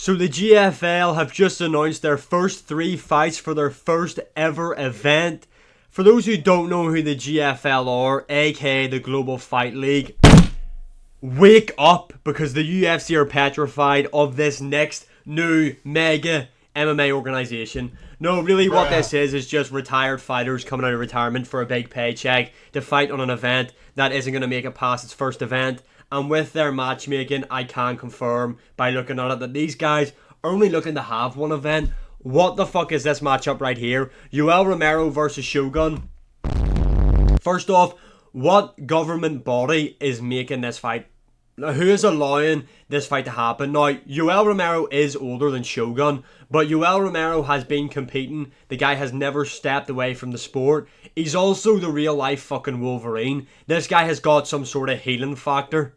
So the GFL have just announced their first 3 fights for their first ever event. For those who don't know who the GFL are, aka the Global Fight League, wake up, because the UFC are petrified of this next new mega MMA organization. No, really what this is just retired fighters coming out of retirement for a big paycheck to fight on an event that isn't going to make it past its first event. And with their matchmaking, I can confirm by looking at it that these guys are only looking to have one event. What the fuck is this matchup right here? Yoel Romero versus Shogun. First off, what government body is making this fight? Who is allowing this fight to happen? Now, Yoel Romero is older than Shogun, but Yoel Romero has been competing. The guy has never stepped away from the sport. He's also the real life fucking Wolverine. This guy has got some sort of healing factor.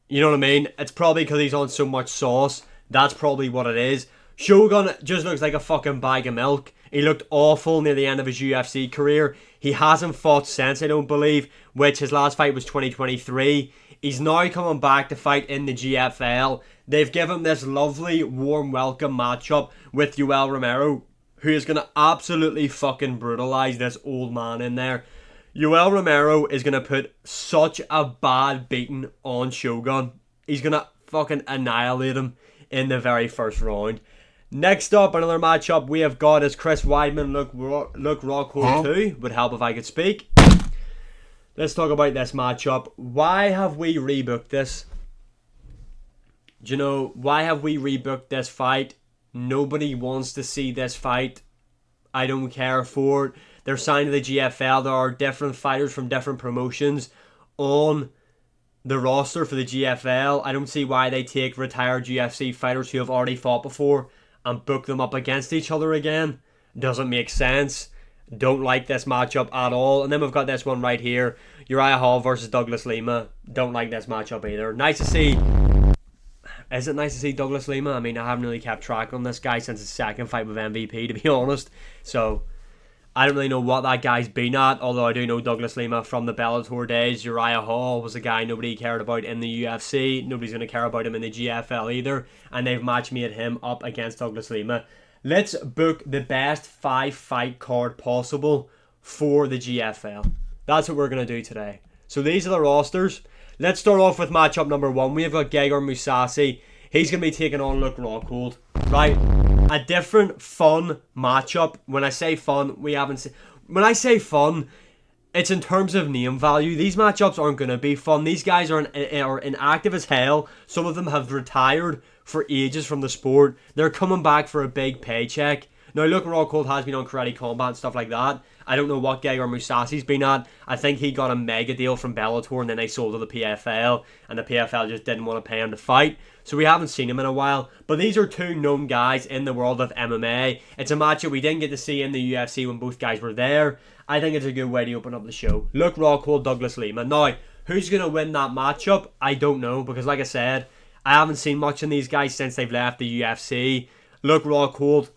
You know what I mean? It's probably because he's on so much sauce. That's probably what it is. Shogun just looks like a fucking bag of milk. He looked awful near the end of his UFC career. He hasn't fought since, I don't believe, which his last fight was 2023. He's now coming back to fight in the GFL. They've given him this lovely, warm welcome matchup with Yoel Romero, who is going to absolutely fucking brutalize this old man in there. Yoel Romero is going to put such a bad beating on Shogun. He's going to fucking annihilate him in the very first round. Next up, another matchup we have got is Chris Weidman, Luke Rockhold 2. Would help if I could speak. Let's talk about this matchup. Why have we rebooked this? Do you know, why have we rebooked this fight? Nobody wants to see this fight. I don't care for it. They're signed to the GFL. There are different fighters from different promotions on the roster for the GFL. I don't see why they take retired UFC fighters who have already fought before and book them up against each other again. Doesn't make sense. Don't like this matchup at all. And then we've got this one right here. Uriah Hall versus Douglas Lima. Don't like this matchup either. Nice to see. Is it nice to see Douglas Lima? I mean, I haven't really kept track on this guy since his second fight with MVP, to be honest. So I don't really know what that guy's been at, although I do know Douglas Lima from the Bellator days. Uriah Hall was a guy nobody cared about in the UFC. Nobody's going to care about him in the GFL either. And they've match-made him up against Douglas Lima. Let's book the best 5-fight card possible for the GFL. That's what we're going to do today. So these are the rosters. Let's start off with matchup number 1. We've got Gegard Mousasi. He's going to be taking on Luke Rockhold. Right? A different fun matchup. When I say fun, when I say fun, it's in terms of name value. These matchups aren't going to be fun. These guys are inactive as hell. Some of them have retired for ages from the sport. They're coming back for a big paycheck. Now, Luke Rockhold has been on Karate Combat and stuff like that. I don't know what Gegard Mousasi's been at. I think he got a mega deal from Bellator and then they sold to the PFL. And the PFL just didn't want to pay him to fight. So we haven't seen him in a while. But these are two known guys in the world of MMA. It's a matchup we didn't get to see in the UFC when both guys were there. I think it's a good way to open up the show. Luke Rockhold, Douglas Lima. Now, who's going to win that matchup? I don't know. Because like I said, I haven't seen much in these guys since they've left the UFC. Luke Rockhold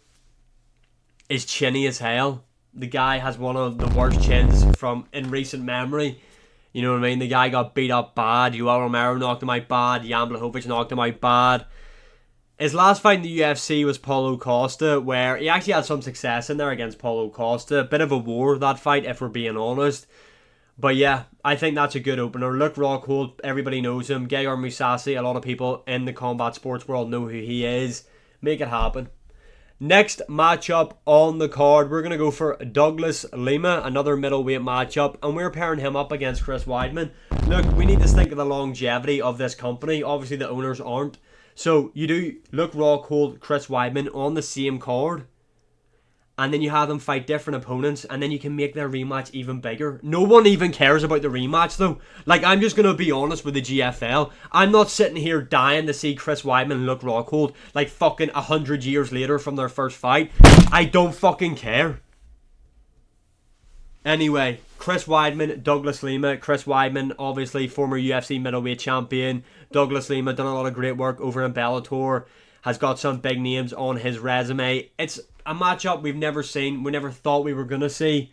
is chinny as hell. The guy has one of the worst chins from in recent memory. You know what I mean? The guy got beat up bad. Yoel Romero knocked him out bad. Jan Blachowicz knocked him out bad. His last fight in the UFC was Paulo Costa, where he actually had some success in there against Paulo Costa. Bit of a war, that fight, if we're being honest. But yeah, I think that's a good opener. Luke Rockhold, everybody knows him. Gegard Mousasi, a lot of people in the combat sports world know who he is. Make it happen. Next matchup on the card, we're going to go for Douglas Lima, another middleweight matchup, and we're pairing him up against Chris Weidman. Look, we need to think of the longevity of this company. Obviously, the owners aren't. So, you do Luke Rockhold, Chris Weidman on the same card, and then you have them fight different opponents, and then you can make their rematch even bigger. No one even cares about the rematch, though. Like, I'm just going to be honest with the GFL. I'm not sitting here dying to see Chris Weidman and Luke Rockhold, like, fucking 100 years later from their first fight. I don't fucking care. Anyway, Chris Weidman, Douglas Lima. Chris Weidman, obviously, former UFC middleweight champion. Douglas Lima, done a lot of great work over in Bellator. Has got some big names on his resume. It's a matchup we've never seen. We never thought we were going to see.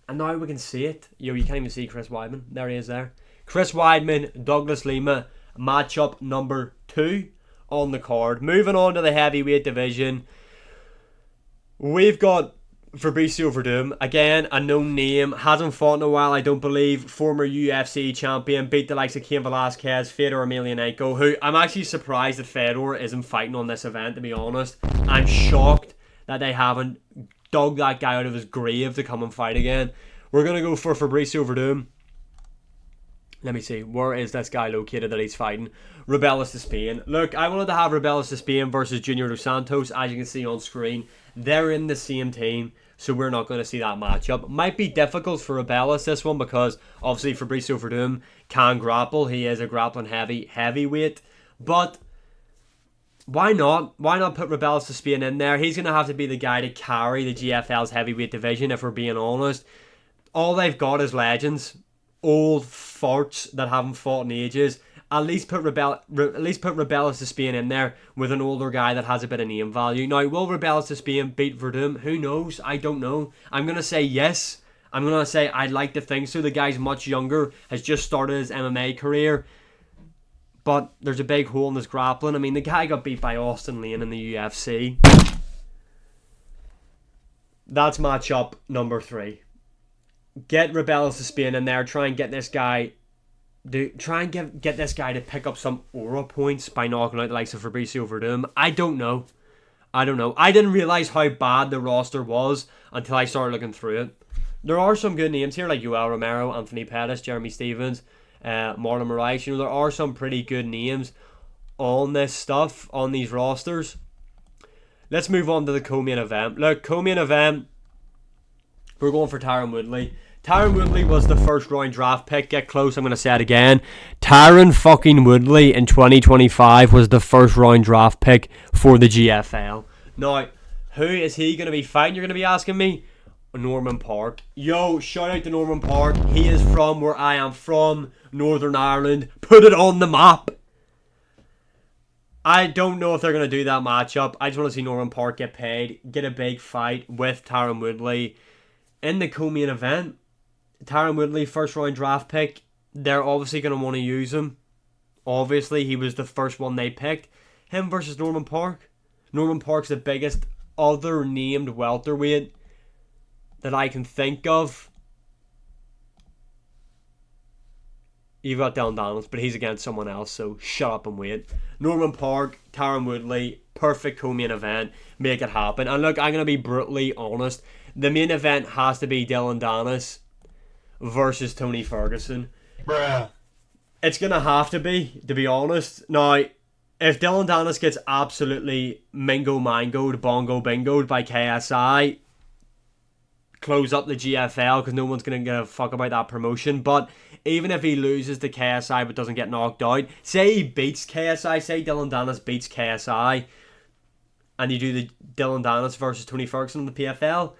And now we can see it. Yo, you can't even see Chris Weidman. There he is there. Chris Weidman, Douglas Lima, matchup number 2. on the card. Moving on to the heavyweight division, we've got Fabricio Verdum, again, a known name, hasn't fought in a while, I don't believe. Former UFC champion, beat the likes of Cain Velasquez, Fedor Emelianenko, who I'm actually surprised that Fedor isn't fighting on this event, to be honest. I'm shocked that they haven't dug that guy out of his grave to come and fight again. We're going to go for Fabricio Verdum. Let me see, where is this guy located that he's fighting? Rubeles de Spain. Look, I wanted to have Rubeles de Spain versus Junior Dos Santos. As you can see on screen, they're in the same team, so we're not going to see that matchup. Might be difficult for Rubeles, this one, because obviously Fabricio Verdum can grapple. He is a grappling heavyweight. But why not? Why not put Rubeles de Spain in there? He's going to have to be the guy to carry the GFL's heavyweight division, if we're being honest. All they've got is legends. Old farts that haven't fought in ages. At least put Rubeles de Spain in there with an older guy that has a bit of name value. Now, will Rubeles de Spain beat Verdum? Who knows? I don't know. I'm going to say yes. I'm going to say I'd like to think so. The guy's much younger, has just started his MMA career. But there's a big hole in his grappling. I mean, the guy got beat by Austin Lane in the UFC. That's matchup number 3. Get Rubeles de Spain in there. Try and get this guy get this guy to pick up some aura points by knocking out the likes of Fabricio Verdum. I don't know. I didn't realize how bad the roster was until I started looking through it. There are some good names here, like Yoel Romero, Anthony Pettis, Jeremy Stevens, Marlon Moraes. You know, there are some pretty good names on this stuff, on these rosters. Let's move on to the co-main event. Look, co-main event, we're going for Tyron Woodley. Tyron Woodley was the first round draft pick. Get close, I'm going to say it again. Tyron fucking Woodley in 2025 was the first round draft pick for the GFL. Now, who is he going to be fighting, you're going to be asking me? Norman Park. Yo, shout out to Norman Park. He is from where I am from, Northern Ireland. Put it on the map. I don't know if they're going to do that matchup. I just want to see Norman Park get paid, get a big fight with Tyron Woodley in the co-main event. Tyron Woodley, first round draft pick. They're obviously going to want to use him. Obviously, he was the first one they picked. Him versus Norman Park. Norman Park's the biggest other named welterweight that I can think of. You've got Dylan Daniels, but he's against someone else, so shut up and wait. Norman Park, Tyron Woodley, perfect co-main event. Make it happen. And look, I'm going to be brutally honest. The main event has to be Dylan Daniels versus Tony Ferguson. Bruh. It's going to have to be honest. Now, if Dylan Daniels gets absolutely mangoed, bongo bingoed by KSI, close up the GFL, because no one's going to give a fuck about that promotion. But even if he loses to KSI but doesn't get knocked out, say he beats KSI, say Dylan Daniels beats KSI, and you do the Dylan Daniels versus Tony Ferguson in the PFL,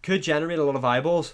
could generate a lot of eyeballs.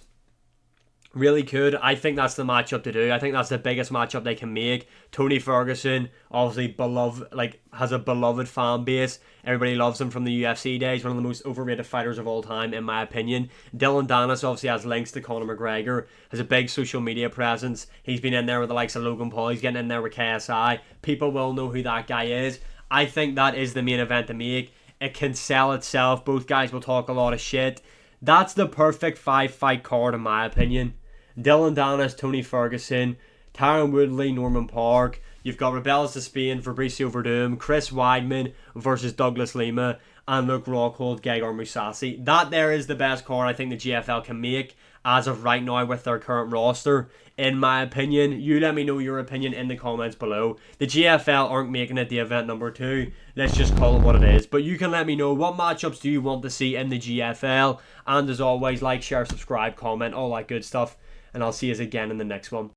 Really could. I think that's the matchup to do. I think that's the biggest matchup they can make. Tony Ferguson, obviously beloved, has a beloved fan base. Everybody loves him from the UFC days. One of the most overrated fighters of all time, in my opinion. Dylan Daniels obviously has links to Conor McGregor. Has a big social media presence. He's been in there with the likes of Logan Paul. He's getting in there with KSI. People will know who that guy is. I think that is the main event to make. It can sell itself. Both guys will talk a lot of shit. That's the perfect 5-fight card, in my opinion. Dylan Daniels, Tony Ferguson, Tyron Woodley, Norman Park. You've got Rubeles de Spain, Fabricio Verdum, Chris Weidman versus Douglas Lima, and Luke Rockhold, Gegard Mousasi. That there is the best card I think the GFL can make as of right now with their current roster, in my opinion. You let me know your opinion in the comments below. The GFL aren't making it the event number 2. Let's just call it what it is. But you can let me know what matchups do you want to see in the GFL. And as always, like, share, subscribe, comment, all that good stuff. And I'll see you again in the next one.